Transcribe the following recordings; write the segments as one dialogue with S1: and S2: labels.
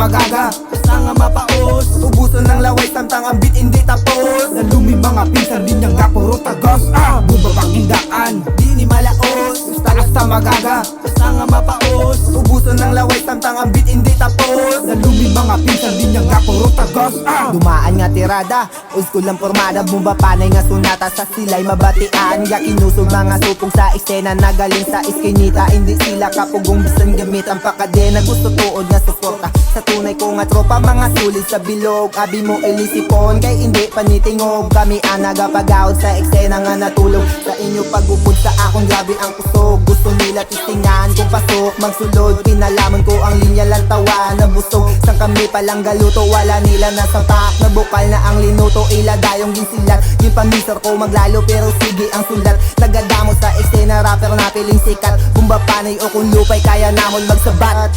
S1: magaga, basta nga mapaos. Ubusan ng laway, samtang ang beat hindi tapos. Nalumi mga pinsan, din niyang nga puro tagos. Bumabang hindaan, di ni malaos. Basta magaga, basta nga mapaos. Ubusan ng laway, samtang ang beat hindi tapos. Nalumi mga pinsan, din niyang nga puro tagos.
S2: Dumaan nga tirada, old school lang formada. Bumba panay nga sunata, sa sila'y mabatian. Nga inusog mga supong sa eksena, nagaling sa iskinita. Hindi sila kapugong bisan gamit ang pakadena. Gusto tuod nga suporta sa tunay ko nga tropa. Mga sulit sa bilog, abi mo ilisipon. Kay hindi panitingog, kami ang nagapagawad sa eksena nga natulog. Sa inyo pagupod sa akong grabe ang kusog. Gusto nila tistingan kung pasok magsulod. Pinalaman ko ang linya lang tawa na busog. Sang kami palang galuto, wala nila nasatak. Nabukal na ang linuto, ila dayong ginsilat. Yung pamisar ko maglalo pero sige ang sulat. Nagadamo sa eksena, rapper na piling sikat. Bumba panay o kung lupay kaya namon magsabat.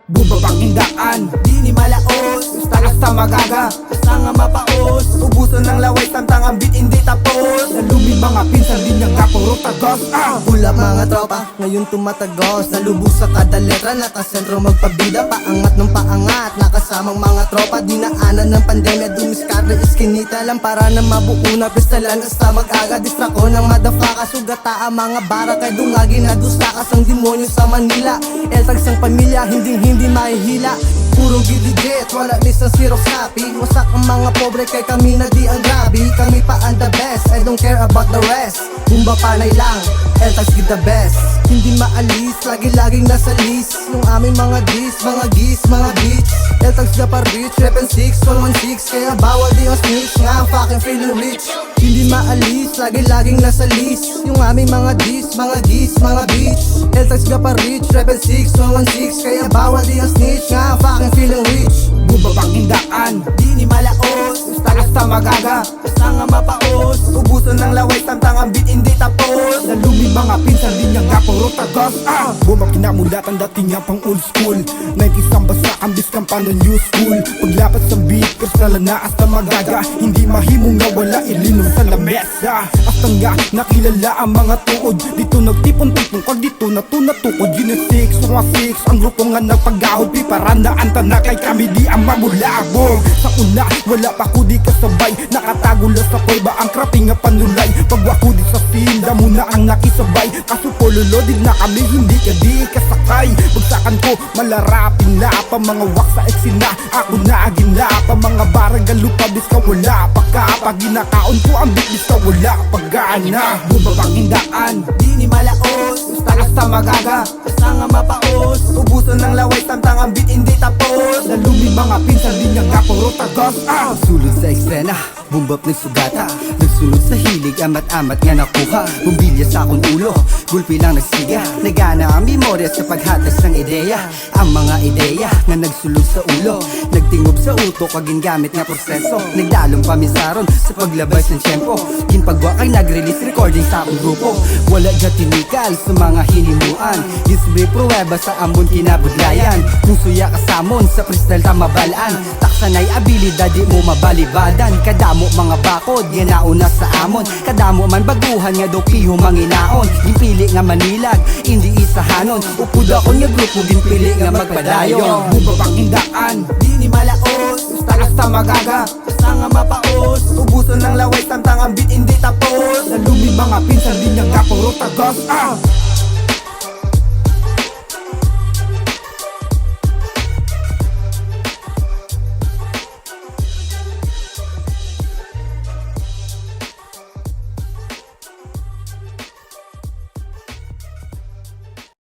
S1: Bumabang hindaan, di ni malaos. Basta magaga, basta nga mapaos. Ubusan ng laway, samtang ang beat hindi tapos. Nalumi mga pinsan, din niyang nga puro tagos.
S2: Ulap mga tropa, ngayon tumatagos. Nalubos sa kada letra, nakasentro magpabida. Paangat ng paangat, nakasamang mga tropa. Dinaanan ng pandemya, dumiskarte iskinita lang. Para na mabuo na pistalan, hasta mag-aga. Distrako ng madafaka, sugata ang mga bara. Kay dungagi na dusakas ang demonyo sa Manila. Eltag sang pamilya, hindi mahihila. Purong giligit, wala list ng Xerox copy. Wasak ang mga pobre kay kami na di ang grabe. Kami pa ang the best, I don't care about the rest. Bumba panay lang, Eltags give the best. Hindi maalis, lagi-laging nasa list. Yung aming mga dis, mga gis, mga bitch. Eltags na pa rich, rep and 6, 116. Kaya bawal di ang snitch, nga ang fucking feeling rich. Hindi maalis, lagi-laging nasa list. Yung aming mga dis, mga gis, mga bitch. Eltags na pa rich, rep and 6, 116. Kaya bawal di ang snitch, nga ang fucking feeling rich.
S1: Bumabang hindaan, di ni malaos. Basta magaga, basta nga mapaos. Ubusan ng laway, samtang ang beat hindi tapos. Nalumi mga pinsan, din niyang nga puro tagos. Bumakinamulat ang dating nga pang old school. 90s ang basa, ambis kang pa ng new school. Paglapat sa beat, personal na hasta magaga. Hindi mahimong nawala, ilinom sa lamesa. Hasta nga nakilala ang mga tuod. Dito nagtipon-tipon, kag dito natutukod. Yun ang 6, mga 6, ang grupo nga nagpagahod. Piparandaan na kay kami di ang mamulabong. Sa una, wala pa ko di kasabay. Nakatago lang sa kuweba ang kraping nga panulay. Pagwako di sa tinda mo na ang nakisabay. Kaso pololodid na kami, hindi ka di kasakay. Bagsakan ko, malarapin na pa mga wak sa eksena. Ako na agina pa mga baragal lupabis ka wala pa ka. Pag ginakaon ko ang bitbis ka wala pa gana. Bumabang hindaan, di ni malaos. Basta magaga, basta nga mapaos. Ubusan ng laway, samtang ang beat hindi tapos. Nalumi mga pinsan, din niyang nga puro tagos.
S2: Sulod sa eksena, bumbap ng sugata. Nagsunod sa hilig, amat-amat nga nakuha. Bumbilya sa akong ulo, gulpi lang nagsiga. Nagana ang memorya sa paghatas ng ideya. Ang mga ideya nga nagsulod sa ulo, nagtingob sa utok, kaging gamit nga proseso. Nagdalong pamisaron sa paglabas ng tiyempo. Ginpagwa kay nag-release recording sa akong grupo. Wala dya tinikal sa mga hinimuan. Gisbre pruweba sa ambon kinabudlayan. Kung suya kasamon sa freestyle tamabalaan. Taksanay abilidad di mo mabalibadan. Kadamo mga bakod, yan nauna sa amon. Kadamo man baguhan nga daw piho manginaon. Ginpili nga manilag, hindi isahanon. Upod ako nga grupo, ginpili nga magpadayon.
S1: Bumabang hindaan, di ni malaos. Basta magaga, basta nga mapaos. Ubusan ng laway, samtang ang beat hindi tapos. Nalumi mga pinsan, din niyang nga puro tagos.